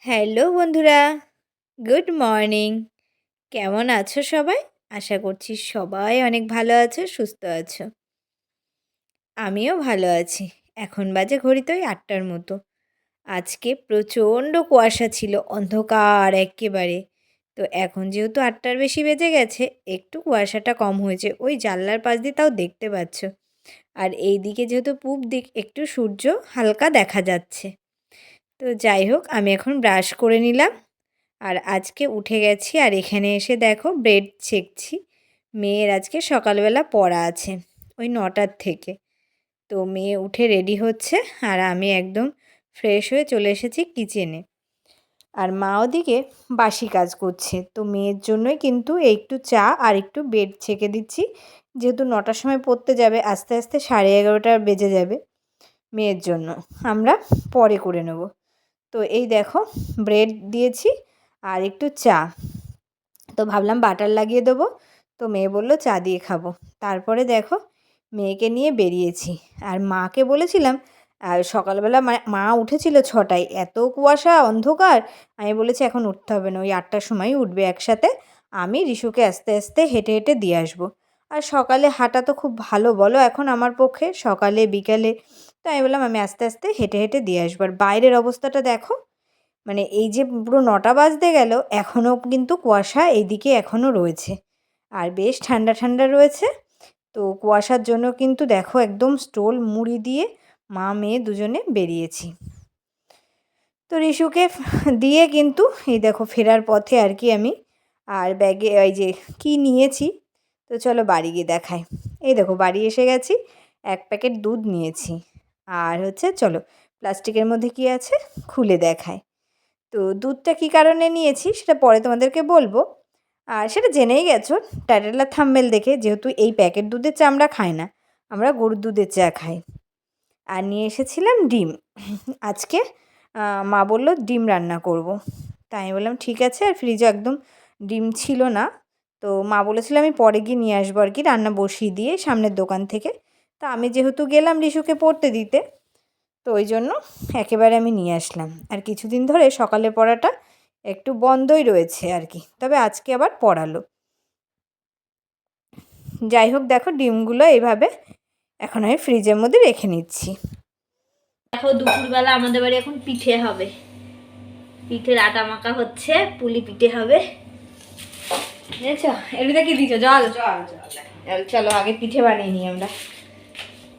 Hello বন্ধুরা, good morning. কেমন আছো সবাই? আশা করছি সবাই অনেক ভালো আছো, সুস্থ আছো। আমিও ভালো আছি। এখন বাজে ঘড়িতে ওই ৮টার মতো। আজকে প্রচণ্ড কুয়াশা ছিল, অন্ধকার এক্কেবারে। তো এখন যেহেতু ৮টার বেশি বেজে গেছে, একটু কুয়াশাটা কম হয়েছে। ওই জানলার পাশ দিয়ে তাও দেখতে পাচ্ছ। আর এই দিকে যেহেতু পূব দিক, একটু সূর্য হালকা দেখা যাচ্ছে। তো যাই হোক, আমি এখন ব্রাশ করে নিলাম। আর আজকে উঠে গেছি আর এখানে এসে দেখো ব্রেড ছেঁকছি। মেয়ের আজকে সকালবেলা পড়া আছে ওই ৯টার থেকে। তো মেয়ে উঠে রেডি হচ্ছে আর আমি একদম ফ্রেশ হয়ে চলে এসেছি কিচেনে। আর মা ওদিকে বাসি কাজ করছে। তো মেয়ের জন্যই কিন্তু একটু চা আর একটু ব্রেড ছেঁকে দিচ্ছি, যেহেতু ৯টার সময় পড়তে যাবে, আস্তে আস্তে 11:30 বেজে যাবে। মেয়ের জন্য আমরা পরে করে নেব। তো এই দেখো ব্রেড দিয়েছি আর একটু চা। তো ভাবলাম বাটার লাগিয়ে দেবো, তো মেয়ে বলল চা দিয়ে খাবো। তারপরে দেখো মেয়েকে নিয়ে বেরিয়েছি। আর মাকে বলেছিলাম, আর সকালবেলা মা উঠেছিল 6টায়, এত কুয়াশা অন্ধকার। আমি বলেছি এখন উঠতে হবে না, ওই 8টার সময়ই উঠবে একসাথে। আমি রিশুকে আস্তে আস্তে হেঁটে হেঁটে দিয়ে আসবো। আর সকালে হাঁটা তো খুব ভালো বলো এখন আমার পক্ষে, সকালে বিকালে। তো আমি বললাম আমি আস্তে আস্তে হেঁটে হেঁটে দিয়ে আসবো। আর বাইরের অবস্থাটা দেখো, মানে এই যে পুরো 9টা বাজতে গেল, এখনও কিন্তু কুয়াশা এইদিকে এখনও রয়েছে। আর বেশ ঠান্ডা ঠান্ডা রয়েছে। তো কুয়াশার জন্য কিন্তু দেখো একদম স্টোল মুড়ি দিয়ে মা মেয়ে দুজনে বেরিয়েছি। তো রিশুকে দিয়ে কিন্তু এই দেখো ফেরার পথে আর কি আমি আর ব্যাগে ওই যে কি নিয়েছি। তো চলো বাড়ি গিয়ে দেখাই। এই দেখো বাড়ি এসে গেছি, 1 প্যাকেট দুধ নিয়েছি। আর হচ্ছে চলো প্লাস্টিকের মধ্যে কি আছে খুলে দেখায়। তো দুধটা কী কারণে নিয়েছি সেটা পরে তোমাদেরকে বলবো। আর সেটা জেনেই গেছো টাইটেল আর থাম্বনেল দেখে, যেহেতু এই প্যাকেট দুধের চা আমরা খাই না, আমরা গরুর দুধের চা খাই। আর নিয়ে এসেছিলাম ডিম। আজকে মা বললো ডিম রান্না করব। তাই আমি বললাম ঠিক আছে। আর ফ্রিজে একদম ডিম ছিল না। তো মা বলেছিল আমি পরে গিয়ে নিয়ে আসবো আর কি, রান্না বসিয়ে দিয়ে সামনের দোকান থেকে। তো আমি যেহেতু গেলাম রিশুকে পড়তে দিতে, তো ওই জন্য একেবারে আমি নিয়ে আসলাম। আর কিছুদিন ধরে সকালে পড়াটা একটু বন্ধই রয়েছে আর কি, তবে আজকে আবার পড়ালো। যাই হোক দেখো ডিমগুলো এইভাবে এখন আমি ফ্রিজের মধ্যে রেখে নিচ্ছি। দেখো দুপুরবেলা আমাদের বাড়ি এখন পিঠে হবে, পিঠের আটা মাখা হচ্ছে, পুলি পিঠে হবে। বুঝেছো এগুলোতে কি দিচ্ছ? জল জল জল। চলো আগে পিঠে বানিয়ে নিই আমরা।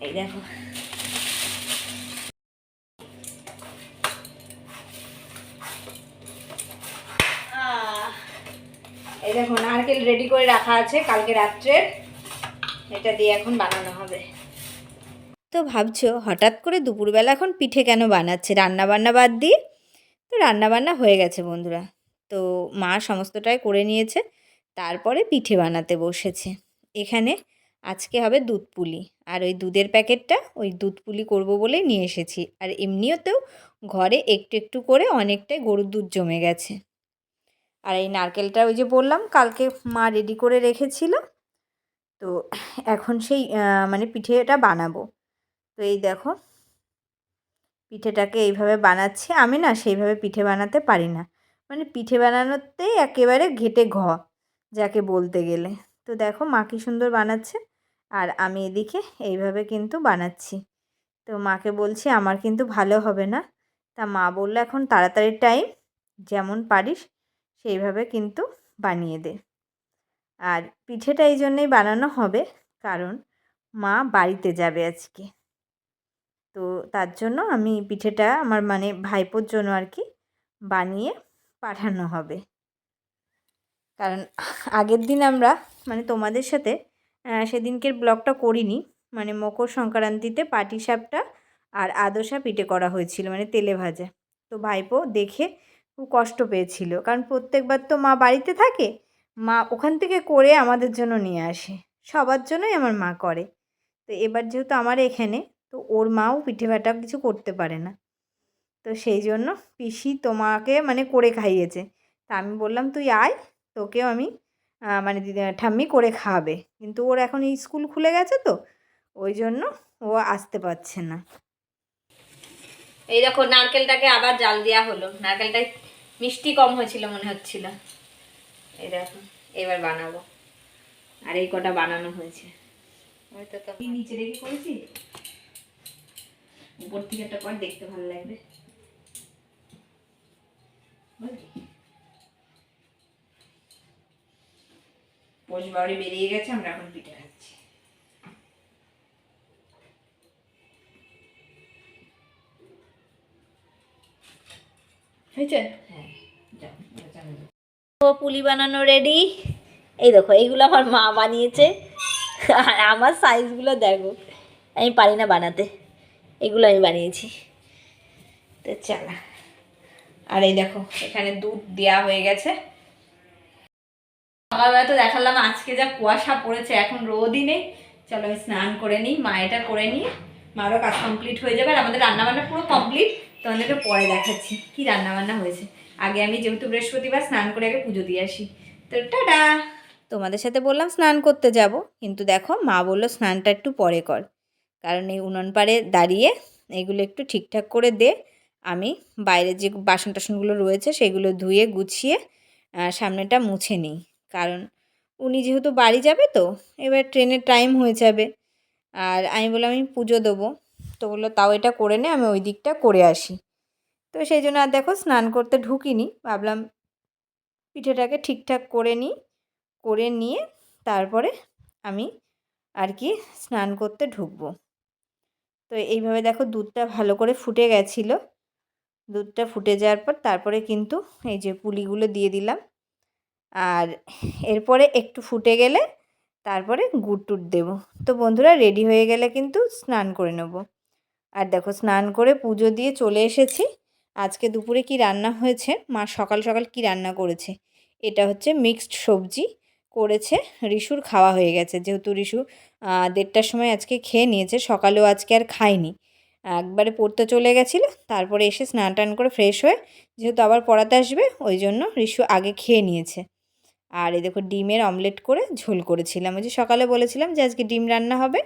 এই দেখো এই দেখো নারকেল রেডি করে রাখা আছে কালকে রাত্রে, এটা দিয়ে এখন বানানো হবে। তো ভাবছো হঠাৎ করে দুপুরবেলা এখন পিঠে কেন বানাচ্ছে রান্নাবান্না বাদ দিয়ে? তো রান্নাবান্না হয়ে গেছে বন্ধুরা। তো মা সমস্তটাই করে নিয়েছে, তারপরে পিঠে বানাতে বসেছে। এখানে আজকে হবে দুধ পুলি। আর ওই দুধের প্যাকেটটা ওই দুধ পুলি করবো বলে নিয়ে এসেছি। আর এমনিতেও ঘরে একটু একটু করে অনেকটাই গরুর দুধ জমে গেছে। আর এই নারকেলটা ওই যে বললাম কালকে মা রেডি করে রেখেছিল। তো এখন সেই মানে পিঠেটা বানাবো। তো এই দেখো পিঠেটাকে এইভাবে বানাচ্ছি। আমি না সেইভাবে পিঠে বানাতে পারি না, মানে পিঠে বানানোতেই একেবারে ঘেটে যাকে বলতে গেলে। তো দেখো মা কী সুন্দর বানাচ্ছে আর আমি এদিকে এইভাবে কিন্তু বানাচ্ছি। তো মাকে বলছি আমার কিন্তু ভালো হবে না। তা মা বললো এখন তাড়াতাড়ি টাইম, যেমন পারিস সেইভাবে কিন্তু বানিয়ে দে। আর পিঠেটা এই জন্যেই বানানো হবে কারণ মা বাড়িতে যাবে আজকে। তো তার জন্য আমি পিঠেটা আমার মানে ভাইপোর জন্য আর কি বানিয়ে পাঠানো হবে। কারণ আগের দিন আমরা মানে তোমাদের সাথে সেদিনকের ব্লগটা করিনি, মানে মকর সংক্রান্তিতে পাটিসাপটা আর আদোসা পিঠে করা হয়েছিল, মানে তেলে ভাজা। তো ভাইপো দেখে খুব কষ্ট পেয়েছিল, কারণ প্রত্যেকবার তো মা বাড়িতে থাকে, মা ওখান থেকে করে আমাদের জন্য নিয়ে আসে, সবার জন্যই আমার মা করে। তো এবার যেহেতু আমার এখানে, তো ওর মাও পিঠে ভাটা কিছু করতে পারে না। তো সেই জন্য পিসি তোমাকে মানে করে খাইয়েছে। তা আমি বললাম তুই আয়, তোকেও আমি মানে ঠাম্মি করে খাওয়াবে, কিন্তু ওর এখন স্কুল খুলে গেছে তো ওই জন্য ও আসতে পারছে না। এই দেখো নারকেলটাকে আবার জাল দেওয়া হলো, নারকেলটায় মিষ্টি কম হয়েছিল মনে হচ্ছিল। এই দেখো এবার বানাবো, আর এই কটা বানানো হয়েছে। হয়তো তো নিচে রেখে করেছি, উপর থেকে একটা পর দেখতে ভালো লাগবে। পোষ বাড়ি বেরিয়ে গেছে, আমরা এখন পিঠে খাচ্ছি। হয়েছে? হ্যাঁ, পুলি বানানো রেডি। এই দেখো এইগুলো আমার মা বানিয়েছে, আর আমার সাইজগুলো দেখো, আমি পারি না বানাতে, এগুলো আমি বানিয়েছি। তো চলো, আর এই দেখো এখানে দুধ দেওয়া হয়ে গেছে। সকালবেলা তো দেখালাম আজকে যা কুয়াশা পড়েছে, এখন রোদই নেই। চলো আমি স্নান করে নিই, মা এটা করে নিয়ে মারও কাজ কমপ্লিট হয়ে যাবে, আর আমাদের রান্নাবান্না পুরো কমপ্লিট। তোমাদেরকে পরে দেখাচ্ছি কি রান্নাবান্না হয়েছে। আগে আমি যেহেতু বৃহস্পতিবার, স্নান করে আগে পুজো দিয়ে আসি। তো টাটা। তোমাদের সাথে বললাম স্নান করতে যাব, কিন্তু দেখো মা বললো স্নানটা একটু পরে কর, কারণ এই উনুন পাড়ে দাঁড়িয়ে এগুলো একটু ঠিকঠাক করে দে। আমি বাইরে যে বাসন টাসনগুলো রয়েছে সেগুলো ধুয়ে গুছিয়ে সামনেটা মুছে নিই, কারণ উনি যেহেতু বাড়ি যাবে, তো এবার ট্রেনের টাইম হয়ে যাবে। আর আমি বললাম আমি পুজো দেবো, তো বললো তাও এটা করে নে, আমি ওই দিকটা করে আসি। তো সেই জন্য আর দেখো স্নান করতে ঢুকিনি, ভাবলাম পিঠেটাকে ঠিকঠাক করে নিই, করে নিয়ে তারপরে আমি আর কি স্নান করতে ঢুকবো। তো এইভাবে দেখো দুধটা ভালো করে ফুটে গেছিলো, দুধটা ফুটে যাওয়ার পর তারপরে কিন্তু এই যে পুলিগুলো দিয়ে দিলাম, আর এরপরে একটু ফুটে গেলে তারপরে গুড় টুট দেবো। তো বন্ধুরা রেডি হয়ে গেলে কিন্তু স্নান করে নেব। আর দেখো স্নান করে পুজো দিয়ে চলে এসেছি। আজকে দুপুরে কি রান্না হয়েছে, মা সকাল সকাল কি রান্না করেছে, এটা হচ্ছে মিক্সড সবজি করেছে। রিশুর খাওয়া হয়ে গেছে, যেহেতু রিশু 1:30টার সময় আজকে খেয়ে নিয়েছে, সকালেও আজকে আর খায়নি, একবারে পড়তে চলে গেছিলো। তারপরে এসে স্নান টান করে ফ্রেশ হয়ে, যেহেতু আবার পড়াতে আসবে ওই জন্য রিশু আগে খেয়ে নিয়েছে। আর এই দেখো ডিমের অমলেট করে ঝোল করেছিলাম, ওই যে সকালে বলেছিলাম যে আজকে ডিম রান্না হবে,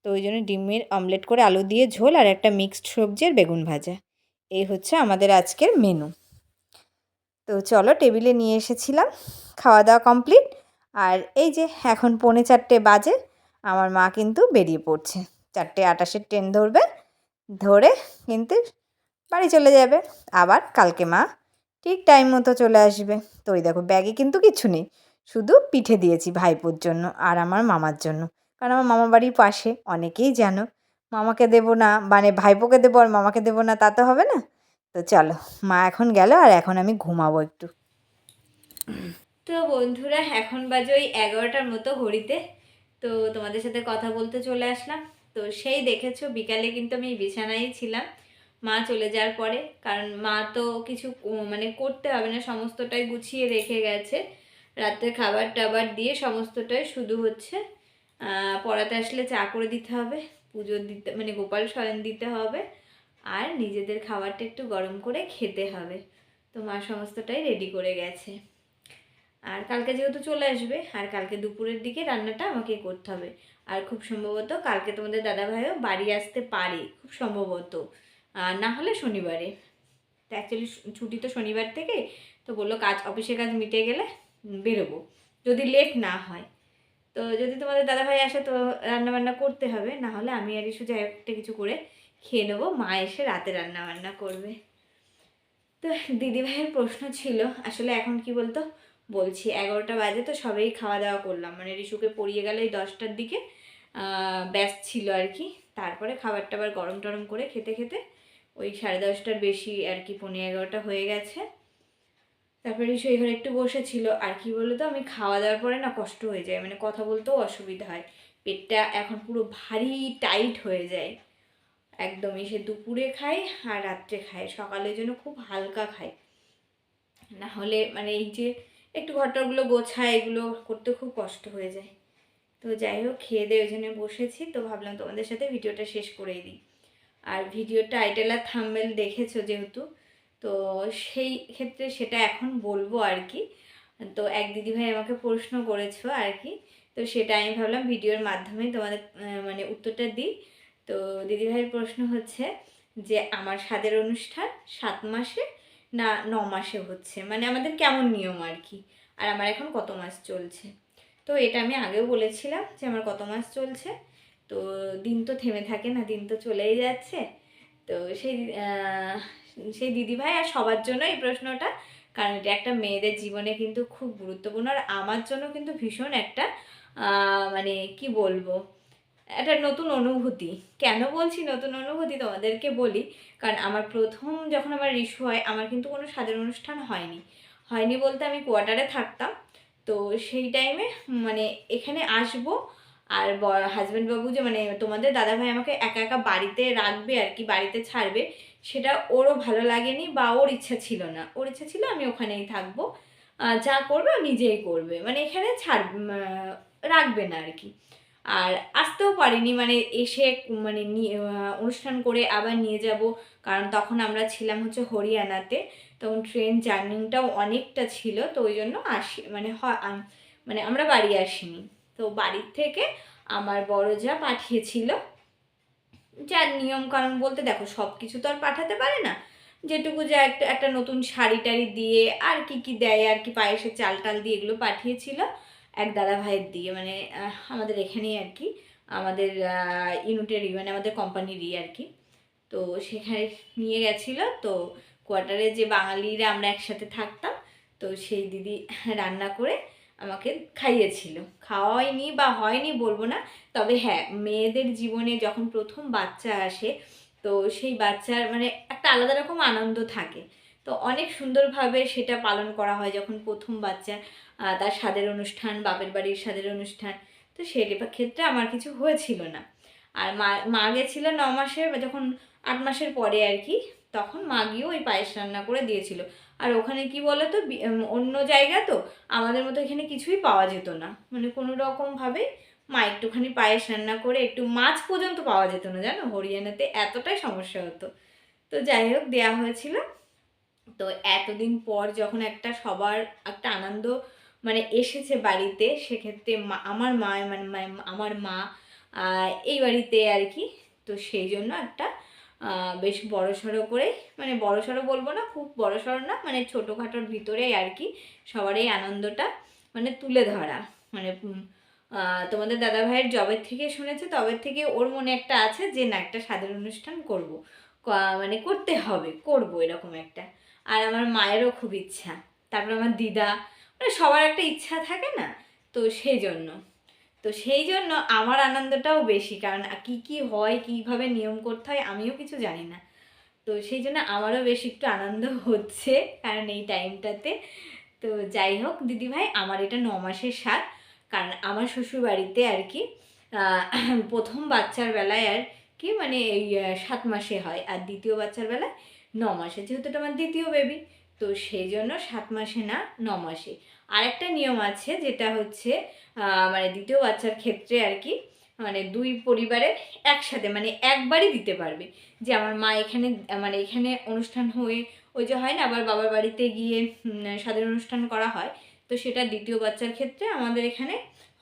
তো ওই জন্য ডিমের অমলেট করে আলু দিয়ে ঝোল, আর একটা মিক্সড সবজি আর বেগুন ভাজা। এই হচ্ছে আমাদের আজকের মেনু। তো চলো টেবিলে নিয়ে এসেছিলাম, খাওয়া দাওয়া কমপ্লিট। আর এই যে এখন 4:45 বাজে, আমার মা কিন্তু বেরিয়ে পড়ছে, 4:28 ট্রেন ধরবে, ধরে কিন্তু বাড়ি চলে যাবে। আবার কালকে মা ঠিক টাইম মতো চলে আসবে। তো ওই দেখো ব্যাগে কিন্তু কিচ্ছু নেই, শুধু পিঠে দিয়েছি ভাইপোর জন্য আর আমার মামার জন্য, কারণ আমার মামা বাড়ির পাশে, অনেকেই জানো। মামাকে দেবো না, মানে ভাইপোকে দেবো আর মামাকে দেবো না, তা তো হবে না। তো চলো, মা এখন গেল আর এখন আমি ঘুমাবো একটু। তো বন্ধুরা এখন বাজে ওই 11টার মতো ঘড়িতে। তো তোমাদের সাথে কথা বলতে চলে আসলাম। তো সেই দেখেছো বিকালে কিন্তু আমি বিছানায় ছিলাম মা চলে যাওয়ার পরে, কারণ মা তো কিছু মানে করতে হবে না, সমস্তটাই গুছিয়ে রেখে গেছে। রাত্রে খাবার টাবার দিয়ে সমস্তটাই, শুধু হচ্ছে পড়াতে আসলে চা করে দিতে হবে, পুজো দিতে মানে গোপাল শয়ন দিতে হবে, আর নিজেদের খাবারটা একটু গরম করে খেতে হবে। তো মা সমস্তটাই রেডি করে গেছে। আর কালকে যেহেতু চলে আসবে, আর কালকে দুপুরের দিকে রান্নাটা আমাকে করতে হবে। আর খুব সম্ভবত কালকে তোমাদের দাদাভাইও বাড়ি আসতে পারে, খুব সম্ভবত, না হলে শনিবারে। তো অ্যাকচুয়ালি ছুটি তো শনিবার থেকে, তো বললো কাজ, অফিসের কাজ মিটে গেলে বেরোবো, যদি লেট না হয়। তো যদি তোমাদের দাদাভাই আসে তো রান্নাবান্না করতে হবে, না হলে আমি আর ইস্যু যাই একটা কিছু করে খেয়ে নেবো, মা এসে রাতে রান্নাবান্না করবে। তো দিদিভাইয়ের প্রশ্ন ছিল, আসলে এখন কি বলতো, বলছি 11টা বাজে, তো সবেই খাওয়া দাওয়া করলাম, মানে রিশুকে পড়িয়ে গেলে এই 10টার দিকে ব্যস্ত ছিল আর কি। তারপরে খাবার টাবার গরম টরম করে খেতে খেতে ওই 10:30টার বেশি আর কি, 11:15 হয়ে গেছে। তারপরে রিশু এই ঘরে একটু বসেছিল। আর কি বলতো, আমি খাওয়া দাওয়ার পরে না কষ্ট হয়ে যায়, মানে কথা বলতেও অসুবিধা হয়, পেটটা এখন পুরো ভারী টাইট হয়ে যায় একদমই। সে দুপুরে খাই আর রাত্রে খাই, সকালের জন্য খুব হালকা খাই, না হলে মানে এই যে একটু ঘরটাগুলো গোছায়, এগুলো করতে খুব কষ্ট হয়ে যায়। তো যাই হোক, খেয়ে দিয়ে ওই জন্য বসেছি, তো ভাবলাম তোমাদের সাথে ভিডিওটা শেষ করেই দিই। আর ভিডিওর টাইটেল আর থাম্বনেল দেখেছো যেহেতু, তো সেই ক্ষেত্রে সেটা এখন বলবো আর কি। তো এক দিদিভাই আমাকে প্রশ্ন করেছো আর কি, তো সেটা আমি ভাবলাম ভিডিওর মাধ্যমে তোমাদের মানে উত্তরটা দিই। তো দিদিভাইয়ের প্রশ্ন হচ্ছে যে আমার স্বাদের অনুষ্ঠান 7 মাসে না 9 মাসে হচ্ছে, মানে আমাদের কেমন নিয়ম আর কি। আর আমার এখন কত মাস চলছে, তো এটা আমি আগেও বলেছিলাম যে আমার কত মাস চলছে। তো দিন তো থেমে থাকে না, দিন তো চলেই যাচ্ছে। তো সেই সেই দিদিভাই আর সবার জন্য এই প্রশ্নটা, কারণ এটা একটা মেয়েদের জীবনে কিন্তু খুব গুরুত্বপূর্ণ, আর আমার জন্য কিন্তু ভীষণ একটা মানে কি বলবো, একটা নতুন অনুভূতি। কেন বলছি নতুন অনুভূতি তোমাদেরকে বলি, কারণ আমার প্রথম যখন আমার ইস্যু হয়, আমার কিন্তু কোনো সাজের অনুষ্ঠান হয়নি। হয়নি বলতে আমি কোয়ার্টারে থাকতাম। তো সেই টাইমে মানে এখানে আসবো, আর হাজব্যান্ড বাবু যে মানে তোমাদের দাদাভাই আমাকে একা একা বাড়িতে রাখবে আর কি, বাড়িতে ছাড়বে, সেটা ওরও ভালো লাগেনি বা ওর ইচ্ছা ছিল না। ওর ইচ্ছা ছিল আমি ওখানেই থাকবো, যা করবে ও নিজেই করবে, মানে এখানে রাখবে না আর কি। আর আসতেও পারিনি, মানে এসে মানে অনুষ্ঠান করে আবার নিয়ে যাব, কারণ তখন আমরা ছিলাম হচ্ছে হরিয়ানাতে। তখন ট্রেন জার্নিটাও অনেকটা ছিল, তো ওই জন্য মানে আমরা বাড়ি আসিনি। তো বাড়ির থেকে আমার বড় যা পাঠিয়েছিল, যার নিয়ম কানুন বলতে দেখো সব কিছু তো আর পাঠাতে পারে না, যেটুকু যা একটা একটা নতুন শাড়ি টাড়ি দিয়ে আর কি কি দেয় আর কি, পায়েসের চাল টাল দিয়ে এগুলো পাঠিয়েছিল এক দাদা ভাইয়ের দিয়ে, মানে আমাদের এখানেই আর কি, আমাদের ইউনিটেরই, মানে আমাদের কোম্পানিরই আর কি। তো সেখানে নিয়ে গেছিলো। তো কোয়ার্টারে যে বাঙালিরা আমরা একসাথে থাকতাম, তো সেই দিদি রান্না করে আমাকে খাইয়েছিল। খাওয়াইনি বা হয়নি বলবো না, তবে হ্যাঁ, মেয়েদের জীবনে যখন প্রথম বাচ্চা আসে, তো সেই বাচ্চার মানে একটা আলাদা রকম আনন্দ থাকে। তো অনেক সুন্দরভাবে সেটা পালন করা হয় যখন প্রথম বাচ্চা, তার স্বাদের অনুষ্ঠান, বাপের বাড়ির স্বাদের অনুষ্ঠান। তো সেটার ক্ষেত্রে আমার কিছু হয়েছিল না। আর মা মা গেছিল 9 মাসের, যখন 8 মাসের পরে আর কি, তখন মা গিয়েও ওই পায়েস রান্না করে দিয়েছিল। আর ওখানে কি বলো তো, অন্য জায়গা তো, আমাদের মতো এখানে কিছুই পাওয়া যেত না, মানে কোনো রকমভাবেই মা একটুখানি পায়েস রান্না করে, একটু মাছ পর্যন্ত পাওয়া যেত না, জানো, হরিয়ানাতে এতটাই সমস্যা হতো। তো যাই হোক দেওয়া হয়েছিল। তো এতদিন পর যখন একটা সবার একটা আনন্দ মানে এসেছে বাড়িতে, সেক্ষেত্রে আমার মা মানে আমার মা এই বাড়িতে আর কি। তো সেই জন্য একটা বেশ বড়সড় করে, মানে বড়সড় বলবো না, খুব বড়সড় না, মানে ছোটোখাটোর ভিতরেই আর কি সবার এই আনন্দটা মানে তুলে ধরা। মানে তোমাদের দাদাভাইয়ের জবের থেকে শুনেছে, তবে থেকে ওর মনে একটা আছে যে না, একটা স্বাদের অনুষ্ঠান করব, মানে করতে হবে, করব এরকম একটা। আর আমার মায়েরও খুব ইচ্ছা, তারপর আমার দিদা, মানে সবার একটা ইচ্ছা থাকে না, তো সেই জন্য আমার আনন্দটাও বেশি, কারণ কি কি হয়, কিভাবে নিয়ম করতে হয় আমিও কিছু জানি না। তো সেই জন্য আমারও বেশ একটু আনন্দ হচ্ছে, কারণ এই টাইমটাতে। তো যাই হোক দিদিভাই, আমার এটা 9 মাসের স্বাদ, কারণ আমার শ্বশুর বাড়িতে আর কি প্রথম বাচ্চার বেলায় আর কি মানে এই 7 মাসে হয়, আর দ্বিতীয় বাচ্চার বেলায় 9 মাসে, যেহেতু এটা আমার দ্বিতীয় বেবি, তো সেই জন্য 7 মাসে না 9 মাসে। আর একটা নিয়ম আছে যেটা হচ্ছে মানে দ্বিতীয় বাচ্চার ক্ষেত্রে আর কি, মানে দুই পরিবারের একসাথে মানে একবারই দিতে পারবে। যে আমার মা এখানে মানে এখানে অনুষ্ঠান হয়ে ওই যে হয় না, আবার বাবার বাড়িতে গিয়ে স্বাদের অনুষ্ঠান করা হয়, তো সেটা দ্বিতীয় বাচ্চার ক্ষেত্রে আমাদের এখানে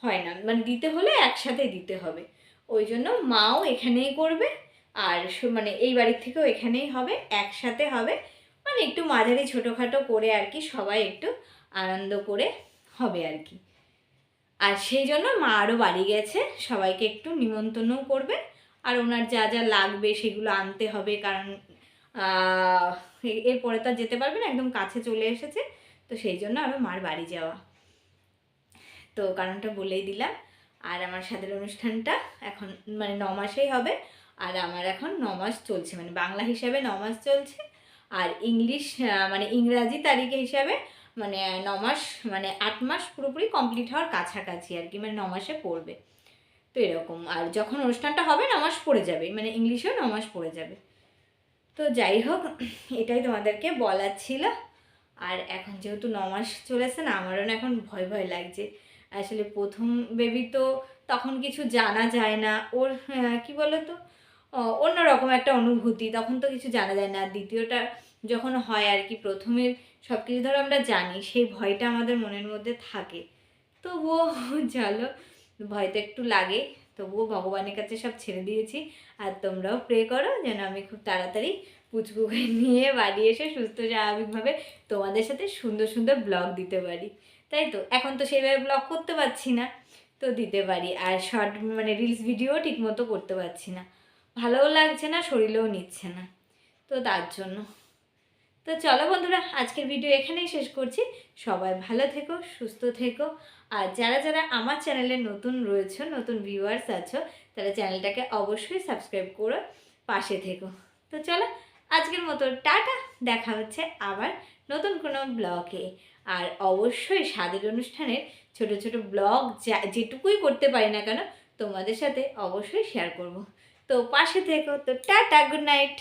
হয় না, মানে দিতে হলে একসাথে দিতে হবে। ওই জন্য মাও এখানেই করবে, আর মানে এই বাড়ির থেকেও এখানেই হবে, একসাথে হবে, মানে একটু মাঝারি ছোটোখাটো করে আর কি, সবাই একটু আনন্দ করে হবে আর কি। আর সেই জন্য মা আরও বাড়ি গেছে, সবাইকে একটু নিমন্ত্রণও করবে, আর ওনার যা যা লাগবে সেগুলো আনতে হবে, কারণ এরপরে তো আর যেতে পারবে না, একদম কাছে চলে এসেছে। তো সেই জন্য আরও মার বাড়ি যাওয়া, তো কারণটা বলেই দিলাম। আর আমার স্বাদের অনুষ্ঠানটা এখন মানে 9 মাসেই হবে, আর আমার এখন 9 মাস চলছে, মানে বাংলা হিসাবে 9 মাস চলছে, আর ইংলিশ মানে ইংরাজি তারিখে হিসাবে মানে 9 মাস, মানে 8 মাস পুরোপুরি কমপ্লিট হওয়ার কাছাকাছি আর কি, মানে 9 মাসে পড়বে। তো এরকম, আর যখন অনুষ্ঠানটা হবে 9 মাস পড়ে যাবে, মানে ইংলিশেও 9 মাস পড়ে যাবে। তো যাই হোক, এটাই তোমাদেরকে বলার ছিল। আর এখন যেহেতু 9 মাস চলেছে না, আমারও না এখন ভয় ভয় লাগছে। আসলে প্রথম বেবি তো তখন কিছু জানা যায় না, ওর কি বলো তো, অন্যরকম একটা অনুভূতি, তখন তো কিছু জানা যায় না। আর দ্বিতীয়টা যখন হয় আর কি, প্রথমের সব কিছু ধরো আমরা জানি, সেই ভয়টা আমাদের মনের মধ্যে থাকে। তবুও চলো, ভয় তো একটু লাগে, তবুও ভগবানের কাছে সব ছেড়ে দিয়েছি। আর তোমরাও প্রে করো যেন আমি খুব তাড়াতাড়ি পুচকুকে নিয়ে বাড়ি এসে সুস্থ স্বাভাবিকভাবে তোমাদের সাথে সুন্দর সুন্দর ব্লগ দিতে পারি, তাই তো। এখন তো সেইভাবে ব্লগ করতে পারছি না, তো দিতে পারি। আর শর্ট মানে রিলস ভিডিও ঠিকমতো করতে পারছি না, ভালোও লাগছে না, শরীরেও নিচ্ছে না, তো তার জন্য। তো চলো বন্ধুরা, আজকের ভিডিও এখানেই শেষ করছি। সবাই ভালো থেকো, সুস্থ থেকো। আর যারা যারা আমার চ্যানেলে নতুন রয়েছে, নতুন ভিউয়ার্স আছো, তারা চ্যানেলটাকে অবশ্যই সাবস্ক্রাইব করো, পাশে থেকো। তো চলো, আজকের মতো টাটা। দেখা হচ্ছে আবার নতুন কোনো ব্লগে। আর অবশ্যই স্বাদের অনুষ্ঠানের ছোট ছোট ব্লগ যেটুকুই করতে পারি না কেন তোমাদের সাথে অবশ্যই শেয়ার করব। তো পাশে থেকো। তো টাটা, গুড নাইট।